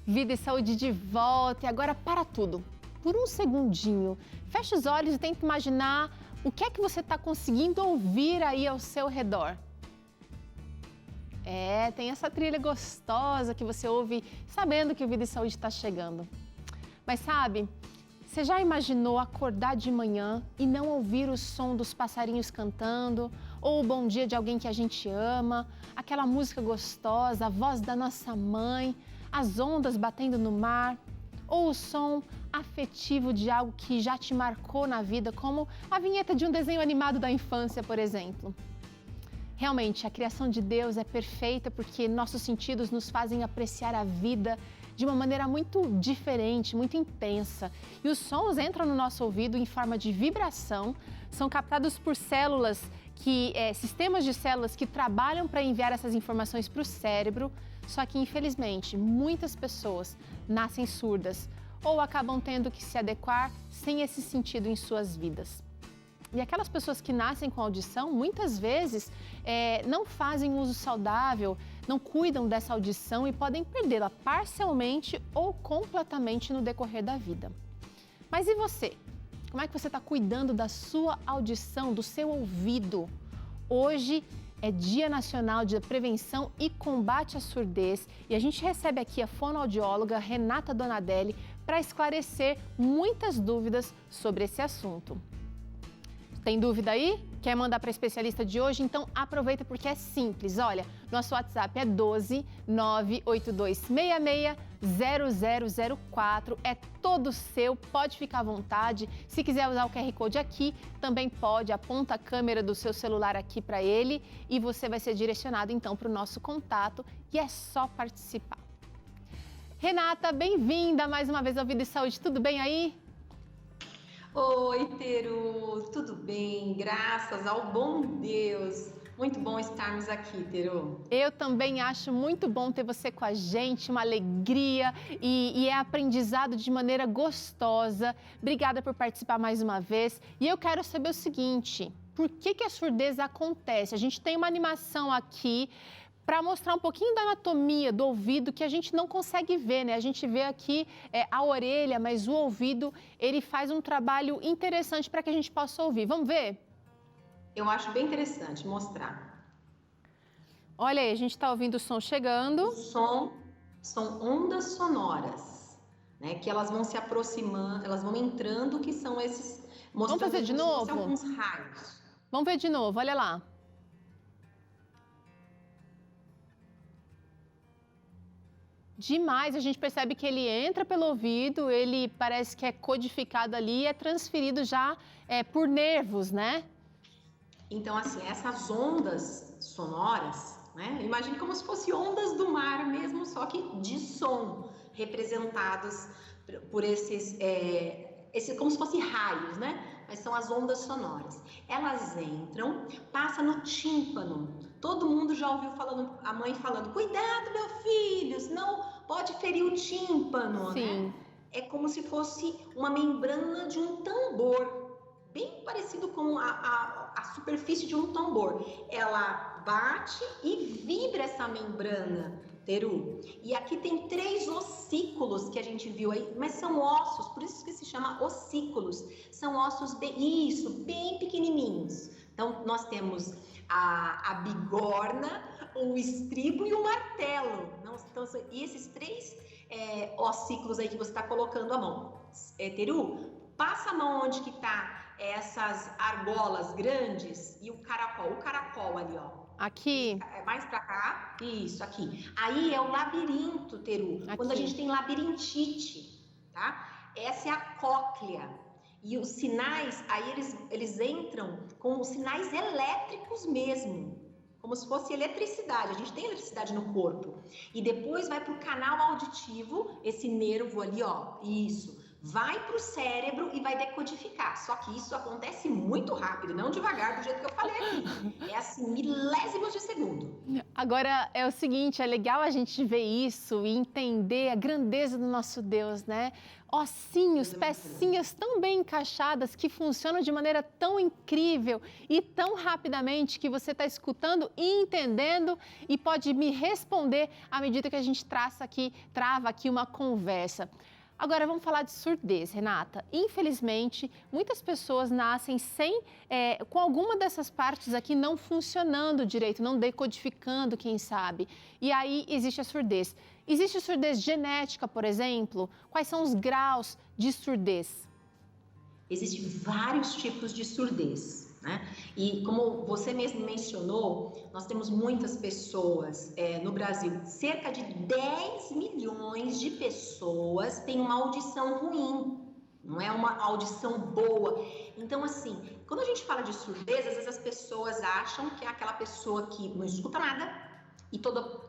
Vida e saúde de volta. E agora para tudo. Por um segundinho, feche os olhos e tenta imaginar o que é que você está conseguindo ouvir aí ao seu redor. Tem essa trilha gostosa que você ouve sabendo que o Vida e Saúde está chegando. Mas sabe, você já imaginou acordar de manhã e não ouvir o som dos passarinhos cantando, ou o bom dia de alguém que a gente ama, aquela música gostosa, a voz da nossa mãe, as ondas batendo no mar, ou o som afetivo de algo que já te marcou na vida, como a vinheta de um desenho animado da infância, por exemplo? Realmente, a criação de Deus é perfeita porque nossos sentidos nos fazem apreciar a vida de uma maneira muito diferente, muito intensa. E os sons entram no nosso ouvido em forma de vibração, são captados por sistemas de células que trabalham para enviar essas informações para o cérebro, só que infelizmente muitas pessoas nascem surdas ou acabam tendo que se adequar sem esse sentido em suas vidas. E aquelas pessoas que nascem com audição, muitas vezes não fazem uso saudável, não cuidam dessa audição e podem perdê-la parcialmente ou completamente no decorrer da vida. Mas e você? Como é que você está cuidando da sua audição, do seu ouvido? Hoje é Dia Nacional de Prevenção e Combate à Surdez e a gente recebe aqui a fonoaudióloga Renata Donadelli para esclarecer muitas dúvidas sobre esse assunto. Tem dúvida aí? Quer mandar para a especialista de hoje? Então aproveita porque é simples. Olha, nosso WhatsApp é 12 98266 0004. É todo seu, pode ficar à vontade. Se quiser usar o QR Code aqui, também pode. Aponta a câmera do seu celular aqui para ele e você vai ser direcionado então para o nosso contato e é só participar. Renata, bem-vinda mais uma vez ao Vida e Saúde. Tudo bem aí? Oi, Teru, tudo bem? Graças ao bom Deus. Muito bom estarmos aqui, Teru. Eu também acho muito bom ter você com a gente, uma alegria e é aprendizado de maneira gostosa. Obrigada por participar mais uma vez. E eu quero saber o seguinte, por que a surdez acontece? A gente tem uma animação aqui para mostrar um pouquinho da anatomia do ouvido que a gente não consegue ver, né? A gente vê aqui a orelha, mas o ouvido, ele faz um trabalho interessante para que a gente possa ouvir. Vamos ver? Eu acho bem interessante mostrar. Olha aí, a gente está ouvindo o som chegando. O som são ondas sonoras, né? Que elas vão se aproximando, elas vão entrando, que são esses... Vamos fazer de novo? Alguns raios. Vamos ver de novo, olha lá. Demais, a gente percebe que ele entra pelo ouvido, ele parece que é codificado ali e é transferido já por nervos, né? Então, assim, essas ondas sonoras, né? Imagine como se fossem ondas do mar mesmo, só que de som, representados por esses como se fossem raios, né? Mas são as ondas sonoras. Elas entram, passam no tímpano. Todo mundo já ouviu a mãe falando, cuidado, meu filho, senão pode ferir o tímpano, Sim. né? É como se fosse uma membrana de um tambor, bem parecido com a superfície de um tambor. Ela bate e vibra essa membrana, Teru. E aqui tem 3 ossículos que a gente viu aí, mas são ossos, por isso que se chama ossículos. São ossos bem pequenininhos. Então, nós temos a bigorna, o estribo e o martelo. Então, e esses 3 ossículos aí que você está colocando a mão. Teru, passa a mão onde que tá essas argolas grandes e o caracol ali, ó. Aqui? Mais pra cá, isso, aqui. Aí é o labirinto, Teru, Aqui. Quando a gente tem labirintite, tá? Essa é a cóclea. E os sinais, aí eles entram com os sinais elétricos mesmo, como se fosse eletricidade. A gente tem eletricidade no corpo. E depois vai pro canal auditivo, esse nervo ali, ó, isso. vai para o cérebro e vai decodificar. Só que isso acontece muito rápido, não devagar, do jeito que eu falei aqui. É assim, milésimos de segundo. Agora, é o seguinte, é legal a gente ver isso e entender a grandeza do nosso Deus, né? Ossinhos, pecinhas tão bem encaixadas que funcionam de maneira tão incrível e tão rapidamente que você está escutando e entendendo e pode me responder à medida que a gente trava aqui uma conversa. Agora, vamos falar de surdez, Renata. Infelizmente, muitas pessoas nascem com alguma dessas partes aqui não funcionando direito, não decodificando, quem sabe. E aí existe a surdez. Existe surdez genética, por exemplo? Quais são os graus de surdez? Existem vários tipos de surdez, né? E como você mesmo mencionou, nós temos muitas pessoas no Brasil, cerca de 10 milhões de pessoas têm uma audição ruim, não é uma audição boa. Então, assim, quando a gente fala de surdez, às vezes as pessoas acham que é aquela pessoa que não escuta nada,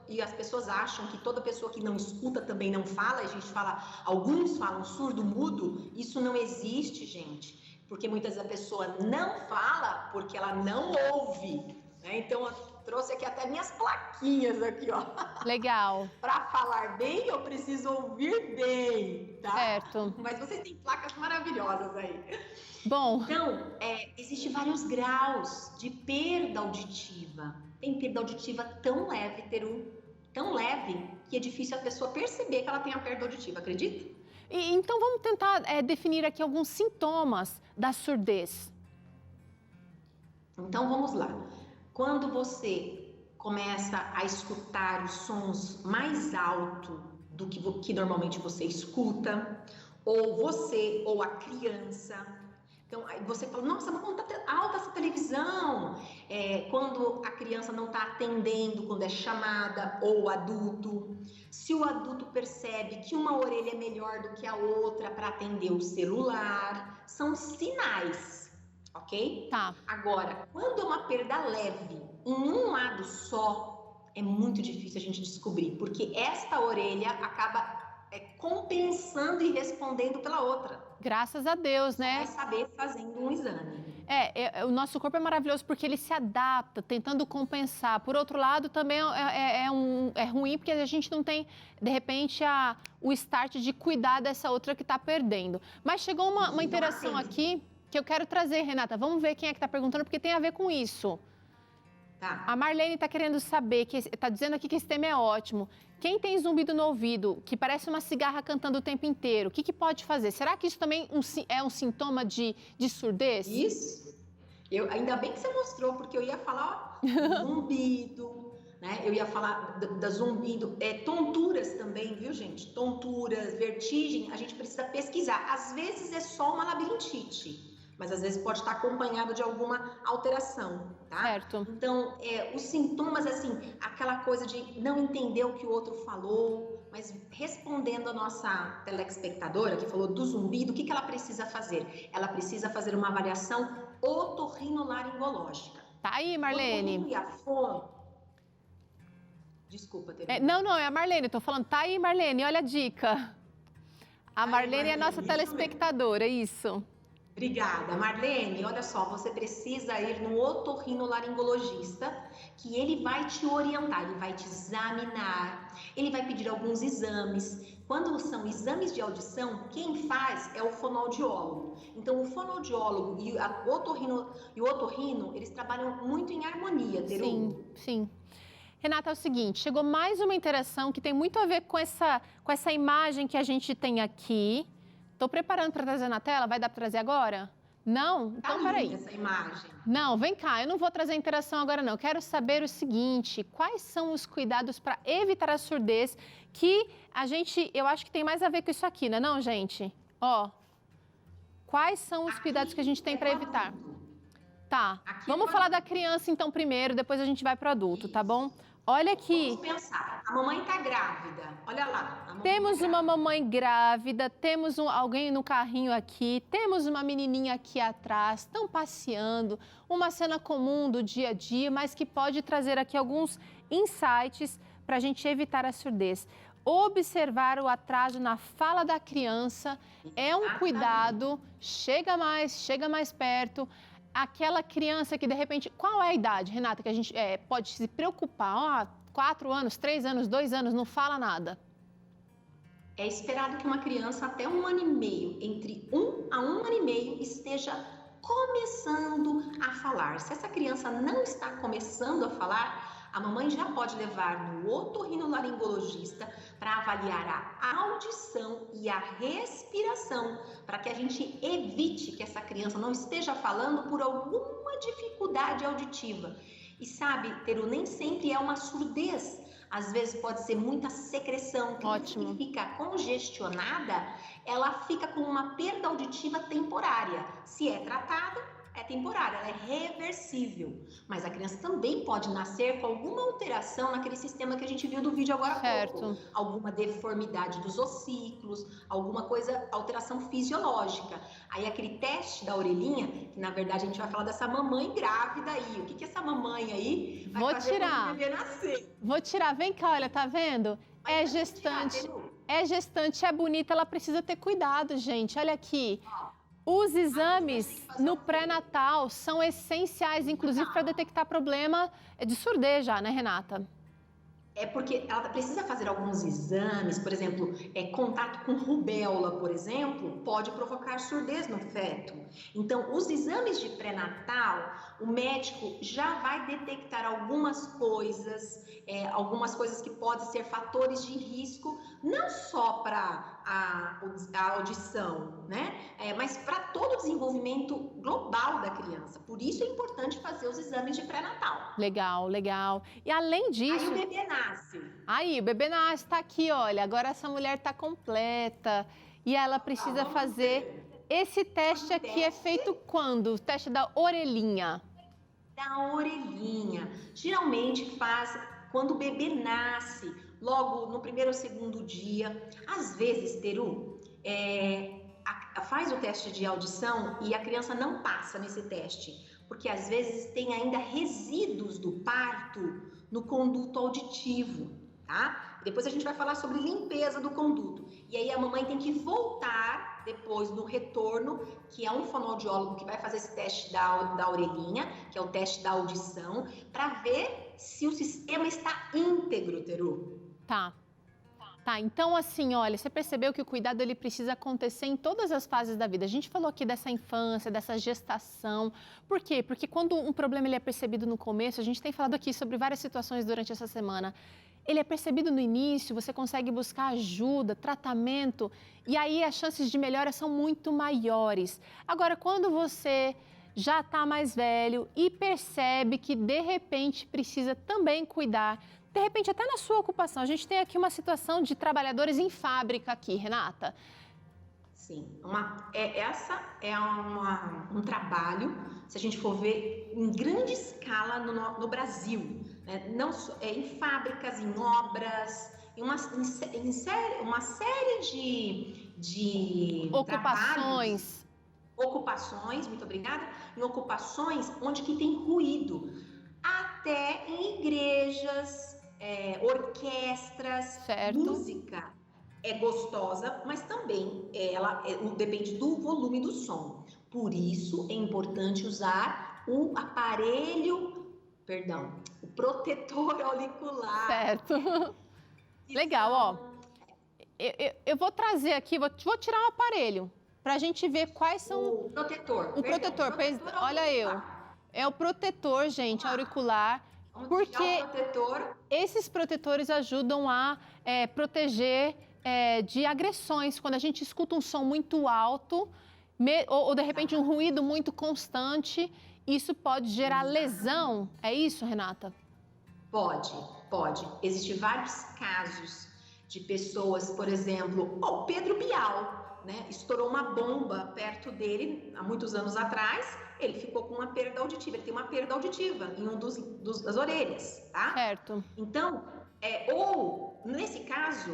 e as pessoas acham que toda pessoa que não escuta também não fala. A gente fala, alguns falam surdo-mudo. Isso não existe, gente, porque muitas vezes a pessoa não fala porque ela não ouve, né? Então eu trouxe aqui até minhas plaquinhas aqui, ó. Legal. Para falar bem, eu preciso ouvir bem, tá? Certo. Mas vocês têm placas maravilhosas aí. Bom. Então, existem vários graus de perda auditiva. Tem perda auditiva tão leve, tão leve, que é difícil a pessoa perceber que ela tem a perda auditiva, acredita? Então, vamos tentar definir aqui alguns sintomas da surdez. Então, vamos lá. Quando você começa a escutar os sons mais altos do que normalmente você escuta, ou você ou a criança. Então, aí você fala, nossa, mas como está alta essa televisão? Quando a criança não está atendendo, quando é chamada, ou o adulto. Se o adulto percebe que uma orelha é melhor do que a outra para atender o celular, são sinais, ok? Tá. Agora, quando é uma perda leve em um lado só, é muito difícil a gente descobrir, porque esta orelha acaba compensando e respondendo pela outra. Graças a Deus, né? Vai saber fazendo um exame. O nosso corpo é maravilhoso porque ele se adapta, tentando compensar. Por outro lado, também é ruim porque a gente não tem, de repente, o start de cuidar dessa outra que está perdendo. Mas chegou uma interação aqui que eu quero trazer, Renata. Vamos ver quem é que está perguntando, porque tem a ver com isso. Tá. A Marlene está querendo saber, está dizendo aqui que esse tema é ótimo. Quem tem zumbido no ouvido, que parece uma cigarra cantando o tempo inteiro, o que pode fazer? Será que isso também é um sintoma de surdez? Isso. Ainda bem que você mostrou, porque eu ia falar zumbido, né? Eu ia falar da zumbido. Tonturas também, viu, gente? Tonturas, vertigem, a gente precisa pesquisar. Às vezes é só uma labirintite, mas às vezes pode estar acompanhado de alguma alteração, tá? Certo. Então, os sintomas, assim, aquela coisa de não entender o que o outro falou, mas respondendo a nossa telespectadora, que falou do zumbido, o que ela precisa fazer? Ela precisa fazer uma avaliação otorrinolaringológica. Tá aí, Marlene. Desculpa, Tereza. Não, é a Marlene, eu tô falando, tá aí, Marlene, olha a dica. A Marlene é a nossa telespectadora, isso. Obrigada, Marlene. Olha só, você precisa ir no otorrinolaringologista, que ele vai te orientar, ele vai te examinar, ele vai pedir alguns exames. Quando são exames de audição, quem faz é o fonoaudiólogo. Então, o fonoaudiólogo e o otorrino, eles trabalham muito em harmonia, Teru. Sim. Renata, é o seguinte, chegou mais uma interação que tem muito a ver com essa imagem que a gente tem aqui. Estou preparando para trazer na tela, vai dar para trazer agora? Não? Então, peraí. Essa imagem. Não, vem cá, eu não vou trazer a interação agora não. Quero saber o seguinte, quais são os cuidados para evitar a surdez que eu acho que tem mais a ver com isso aqui, não é não, gente? Ó, quais são os cuidados que a gente tem para evitar? Tá, vamos falar da criança então primeiro, depois a gente vai para o adulto, tá bom? Olha aqui. Vamos pensar, a mamãe está grávida, olha lá. Temos uma mamãe grávida, temos alguém no carrinho aqui, temos uma menininha aqui atrás, estão passeando, uma cena comum do dia a dia, mas que pode trazer aqui alguns insights para a gente evitar a surdez. observar o atraso na fala da criança é um cuidado, chega mais perto. Aquela criança que, de repente, qual é a idade, Renata, que a gente pode se preocupar? 4 anos, 3 anos, 2 anos, não fala nada. É esperado que uma criança até 1 ano e meio, entre 1 a 1 ano e meio, esteja começando a falar. Se essa criança não está começando a falar, a mamãe já pode levar no otorrinolaringologista para avaliar a audição e a respiração, para que a gente evite que essa criança não esteja falando por alguma dificuldade auditiva. E sabe, Teru, nem sempre é uma surdez. Às vezes pode ser muita secreção, que fica congestionada, ela fica com uma perda auditiva temporária. Se é tratada, é temporária, ela é reversível. Mas a criança também pode nascer com alguma alteração naquele sistema que a gente viu do vídeo agora há pouco. Alguma deformidade dos ossículos, alguma coisa, alteração fisiológica. Aí aquele teste da orelhinha, que na verdade a gente vai falar dessa mamãe grávida aí. O que essa mamãe aí vai fazer quando o bebê nascer? Vou tirar, vem cá, olha, tá vendo? É gestante, é bonita, ela precisa ter cuidado, gente. Olha aqui. Os exames no pré-natal são essenciais, inclusive para detectar problema de surdez já, né, Renata? É porque ela precisa fazer alguns exames, por exemplo, contato com rubéola, por exemplo, pode provocar surdez no feto. Então, os exames de pré-natal, o médico já vai detectar algumas coisas que podem ser fatores de risco, não só para a audição, né? Mas para todo o desenvolvimento global da criança. Por isso é importante fazer os exames de pré-natal. Legal, legal. E além disso... Aí o bebê nasce. Aí, o bebê nasce, tá aqui, olha, agora essa mulher tá completa e ela precisa fazer... Esse teste aqui é feito quando? O teste da orelhinha. Da orelhinha. Geralmente faz quando o bebê nasce, logo no primeiro ou segundo dia. Às vezes, Teru, faz o teste de audição e a criança não passa nesse teste, porque às vezes tem ainda resíduos do parto no conduto auditivo, tá? Depois a gente vai falar sobre limpeza do conduto. E aí a mamãe tem que voltar depois no retorno, que é um fonoaudiólogo que vai fazer esse teste da orelhinha, que é o teste da audição, para ver se o sistema está íntegro, Teru. Tá, então assim, olha, você percebeu que o cuidado ele precisa acontecer em todas as fases da vida. A gente falou aqui dessa infância, dessa gestação. Por quê? Porque quando um problema ele é percebido no começo, a gente tem falado aqui sobre várias situações durante essa semana. Ele é percebido no início, você consegue buscar ajuda, tratamento, e aí as chances de melhora são muito maiores. Agora, quando você já está mais velho e percebe que de repente precisa também cuidar, de repente até na sua ocupação, a gente tem aqui uma situação de trabalhadores em fábrica aqui, Renata. Sim, essa é um trabalho, se a gente for ver, em grande escala no Brasil, né? Não em fábricas, em obras, em uma série de ocupações. Ocupações, muito obrigada, em ocupações onde que tem ruído, até em igrejas, orquestras, certo. Música é gostosa, mas também depende do volume do som. Por isso é importante usar o protetor auricular. Certo. Legal, ó. Eu vou trazer aqui, vou tirar o aparelho para a gente ver quais são... O protetor. Olha eu. É o protetor, gente, auricular. Porque esses protetores ajudam a proteger de agressões. Quando a gente escuta um som muito alto ou de repente um ruído muito constante, isso pode gerar lesão. É isso, Renata? Pode. Existem vários casos de pessoas, por exemplo, o Pedro Bial, né? Estourou uma bomba perto dele há muitos anos atrás. Ele ficou com uma perda auditiva, ele tem uma perda auditiva em um das orelhas, tá? Certo. Então, ou nesse caso,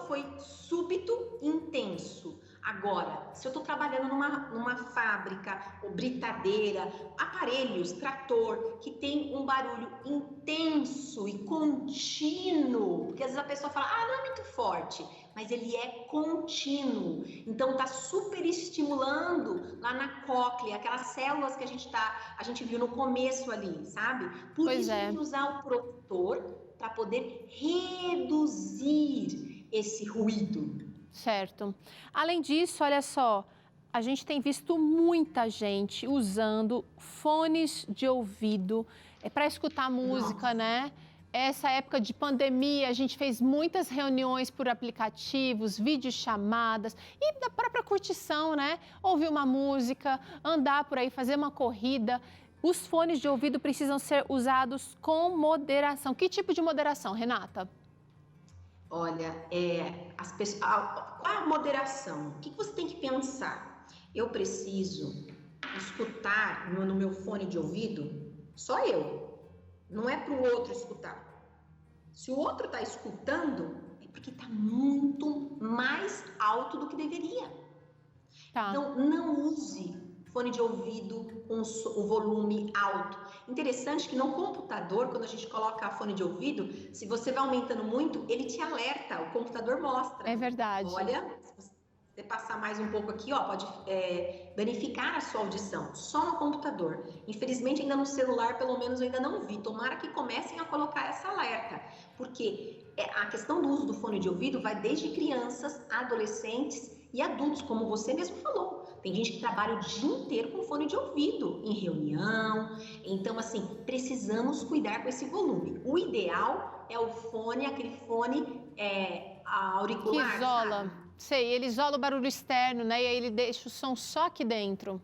foi súbito, intenso. Agora, se eu estou trabalhando numa fábrica, ou britadeira, aparelhos, trator, que tem um barulho intenso e contínuo, porque às vezes a pessoa fala, não é muito forte, mas ele é contínuo. Então está super estimulando lá na cóclea, aquelas células que a gente viu no começo ali, sabe? Por Pois isso é. tem que usar o protetor para poder reduzir esse ruído. Certo. Além disso, olha só, a gente tem visto muita gente usando fones de ouvido para escutar música, Nossa. né? Essa época de pandemia, a gente fez muitas reuniões por aplicativos, videochamadas e da própria curtição, né? Ouvir uma música, andar por aí, fazer uma corrida. Os fones de ouvido precisam ser usados com moderação. Que tipo de moderação, Renata? Olha, qual é a moderação? O que você tem que pensar? Eu preciso escutar no meu fone de ouvido só eu, não é para o outro escutar. Se o outro está escutando, é porque está muito mais alto do que deveria. Tá. Então, não use fone de ouvido com o volume alto. Interessante que no computador, quando a gente coloca fone de ouvido, se você vai aumentando muito, ele te alerta, o computador mostra. É verdade. Olha, se você passar mais um pouco aqui, pode danificar a sua audição, só no computador. Infelizmente, ainda no celular, pelo menos, eu ainda não vi. Tomara que comecem a colocar essa alerta, porque a questão do uso do fone de ouvido vai desde crianças, adolescentes e adultos, como você mesmo falou. Tem gente que trabalha o dia inteiro com fone de ouvido, em reunião. Então, assim, precisamos cuidar com esse volume. O ideal é o fone, aquele fone auricular, que isola. sabe? Sei, ele isola o barulho externo, né? E aí ele deixa o som só aqui dentro.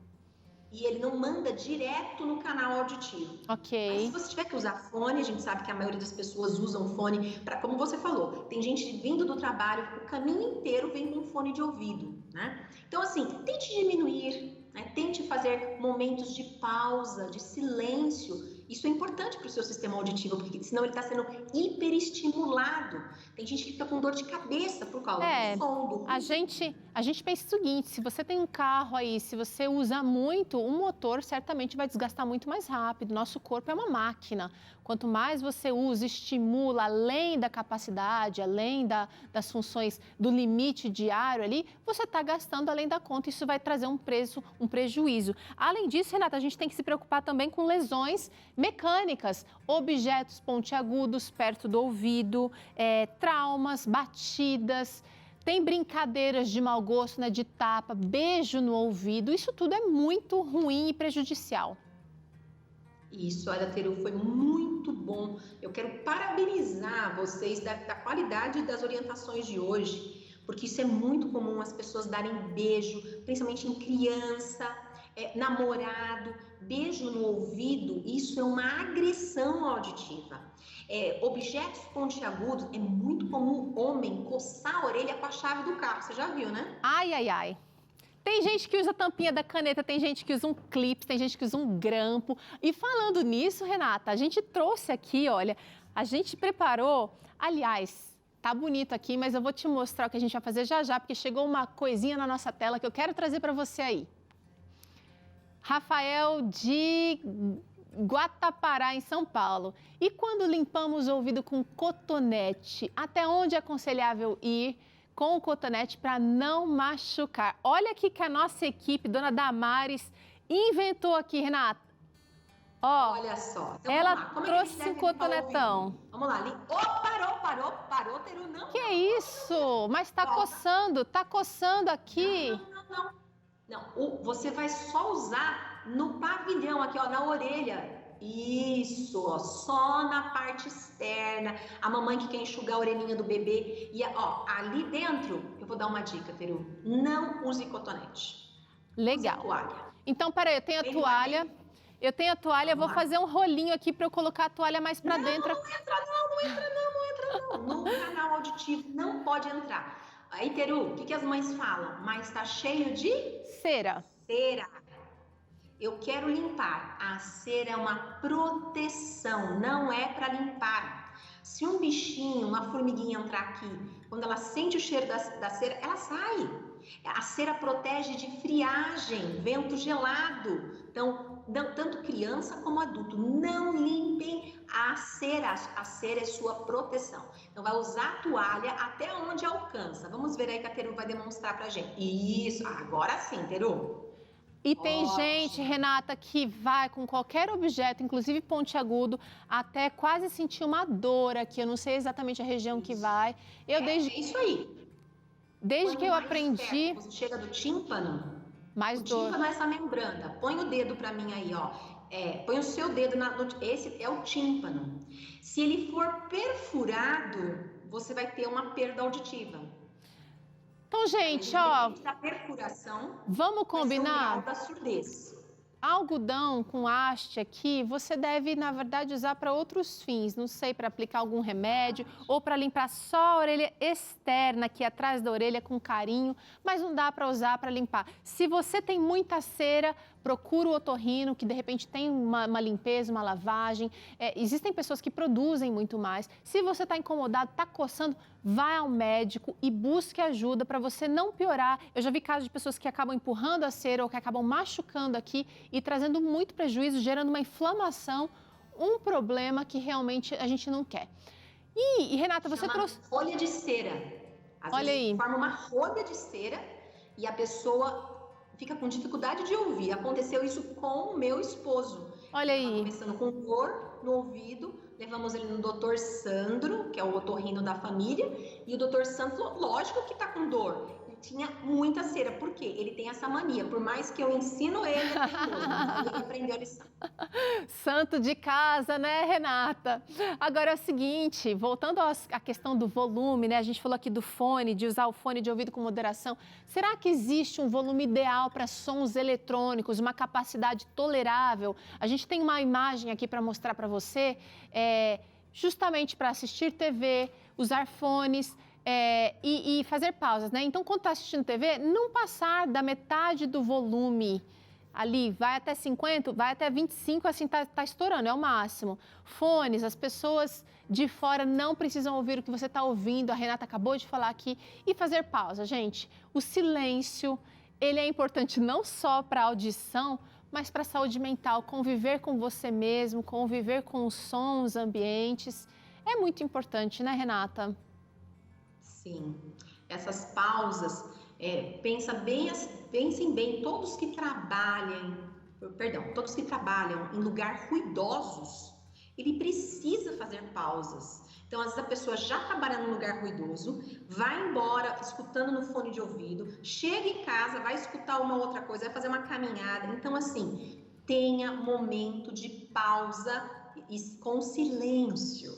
E ele não manda direto no canal auditivo. Ok. Mas se você tiver que usar fone, a gente sabe que a maioria das pessoas usam fone para, como você falou, tem gente vindo do trabalho, o caminho inteiro vem com fone de ouvido, né? Então, assim, tente diminuir, né? Tente fazer momentos de pausa, de silêncio. Isso é importante para o seu sistema auditivo, porque senão ele está sendo hiperestimulado. Tem gente que fica com dor de cabeça por causa do som, do ruído. A gente pensa o seguinte, se você tem um carro aí, se você usa muito, um motor certamente vai desgastar muito mais rápido. Nosso corpo é uma máquina. Quanto mais você usa, estimula, além da capacidade, além das funções do limite diário ali, você está gastando além da conta. Isso vai trazer um prejuízo. Além disso, Renata, a gente tem que se preocupar também com lesões mecânicas, objetos pontiagudos perto do ouvido, traumas, batidas. Tem brincadeiras de mau gosto, né, de tapa, beijo no ouvido. Isso tudo é muito ruim e prejudicial. Isso, olha, Teru, foi muito bom. Eu quero parabenizar vocês da qualidade das orientações de hoje, porque isso é muito comum, as pessoas darem beijo, principalmente em criança, namorado, beijo no ouvido, isso é uma agressão auditiva. Objetos pontiagudos, é muito comum o homem coçar a orelha com a chave do carro, você já viu, né? Ai, ai, ai. Tem gente que usa a tampinha da caneta, tem gente que usa um clipe, tem gente que usa um grampo. E falando nisso, Renata, a gente trouxe aqui, olha, a gente preparou, aliás, tá bonito aqui, mas eu vou te mostrar o que a gente vai fazer já já, porque chegou uma coisinha na nossa tela que eu quero trazer para você aí. Rafael de Guatapará, em São Paulo. E quando limpamos o ouvido com cotonete, até onde é aconselhável ir com o cotonete para não machucar? Olha aqui que a nossa equipe, dona Damares, inventou aqui, Renata. Ó, olha só. Então, ela como trouxe um cotonetão. Vamos lá. Parou, Teru, não. Que isso? Mas tá coçando aqui. Não, você vai só usar no pavilhão aqui, ó, na orelha. Isso, ó, só na parte externa. A mamãe que quer enxugar a orelhinha do bebê. E, ó, ali dentro, eu vou dar uma dica, Teru. Não use cotonete. Legal. Use toalha. Então, peraí, eu tenho a toalha. Vou fazer um rolinho aqui para eu colocar a toalha mais para dentro. Não entra não. No canal auditivo não pode entrar. Aí, Teru, o que as mães falam? Mas tá cheio de cera. Eu quero limpar. A cera é uma proteção, não é para limpar. Se um bichinho, uma formiguinha entrar aqui, quando ela sente o cheiro da cera, ela sai. A cera protege de friagem, vento gelado. Então, tanto criança como adulto, não limpem a cera. A cera é sua proteção. Então, vai usar a toalha até onde alcança. Vamos ver aí que a Teru vai demonstrar pra gente. Isso, agora sim, Teru. E tem gente, Renata, que vai com qualquer objeto, inclusive pontiagudo, até quase sentir uma dor aqui. Eu não sei exatamente a região que vai. É isso aí. Desde que eu aprendi... Perto, você chega do tímpano, mais o dor. tímpano é essa membrana. Põe o dedo para mim aí, ó. Põe o seu dedo esse é o tímpano. Se ele for perfurado, você vai ter uma perda auditiva. Então, gente, ó, da perfuração, vamos combinar? Da surdez. Algodão com haste aqui, você deve, na verdade, usar para outros fins. Não sei, para aplicar algum remédio ou para limpar só a orelha externa, aqui atrás da orelha, com carinho. Mas não dá para usar para limpar. Se você tem muita cera, procura o otorrino, que de repente tem uma limpeza, uma lavagem. Existem pessoas que produzem muito mais. Se você está incomodado, está coçando, vá ao médico e busque ajuda para você não piorar. Eu já vi casos de pessoas que acabam empurrando a cera ou que acabam machucando aqui e trazendo muito prejuízo, gerando uma inflamação, um problema que realmente a gente não quer. E Renata, você trouxe... Rolha de cera. Às vezes forma uma rolha de cera e a pessoa fica com dificuldade de ouvir. Aconteceu isso com o meu esposo. Olha aí. Começando com dor no ouvido, levamos ele no Dr. Sandro, que é o otorrino da família, e o Dr. Sandro, lógico que tá com dor. Ele tinha muita cera, por quê? Ele tem essa mania, por mais que eu ensino ele, ele aprendeu a lição. Santo de casa, né, Renata? Agora é o seguinte, voltando à questão do volume, né? A gente falou aqui do fone, de usar o fone de ouvido com moderação. Será que existe um volume ideal para sons eletrônicos, uma capacidade tolerável? A gente tem uma imagem aqui para mostrar para você, justamente para assistir TV, usar fones... e fazer pausas, né? Então, quando está assistindo TV, não passar da metade do volume ali, vai até 50, vai até 25, assim, tá estourando, é o máximo. Fones, as pessoas de fora não precisam ouvir o que você está ouvindo, a Renata acabou de falar aqui, e fazer pausa, gente. O silêncio, ele é importante não só para a audição, mas para a saúde mental, conviver com você mesmo, conviver com os sons ambientes, é muito importante, né, Renata? Sim, essas pausas, pensem bem, todos que trabalham em lugares ruidosos, ele precisa fazer pausas. Então, às vezes a pessoa já trabalha num lugar ruidoso, vai embora escutando no fone de ouvido, chega em casa, vai escutar uma outra coisa, vai fazer uma caminhada. Então, assim, tenha momento de pausa com silêncio.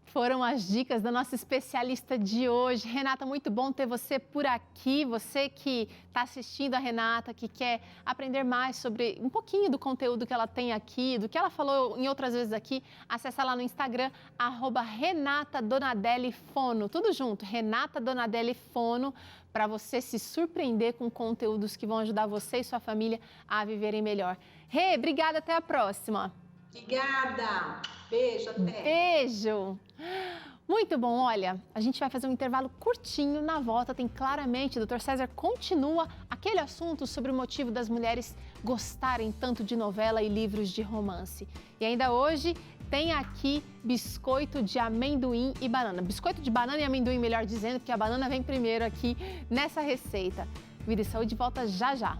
Foram as dicas da nossa especialista de hoje. Renata, muito bom ter você por aqui. Você que está assistindo a Renata, que quer aprender mais sobre um pouquinho do conteúdo que ela tem aqui, do que ela falou em outras vezes aqui, acessa lá no Instagram, @RenataDonadelliFono. Tudo junto, Renata Donadelli Fono, para você se surpreender com conteúdos que vão ajudar você e sua família a viverem melhor. Rê, obrigada, até a próxima. Obrigada. Beijo, até. Beijo. Muito bom, olha, a gente vai fazer um intervalo curtinho, na volta tem claramente, o Dr. César continua aquele assunto sobre o motivo das mulheres gostarem tanto de novela e livros de romance. E ainda hoje tem aqui biscoito de amendoim e banana. Biscoito de banana e amendoim, melhor dizendo, porque a banana vem primeiro aqui nessa receita. Vida e Saúde volta já já.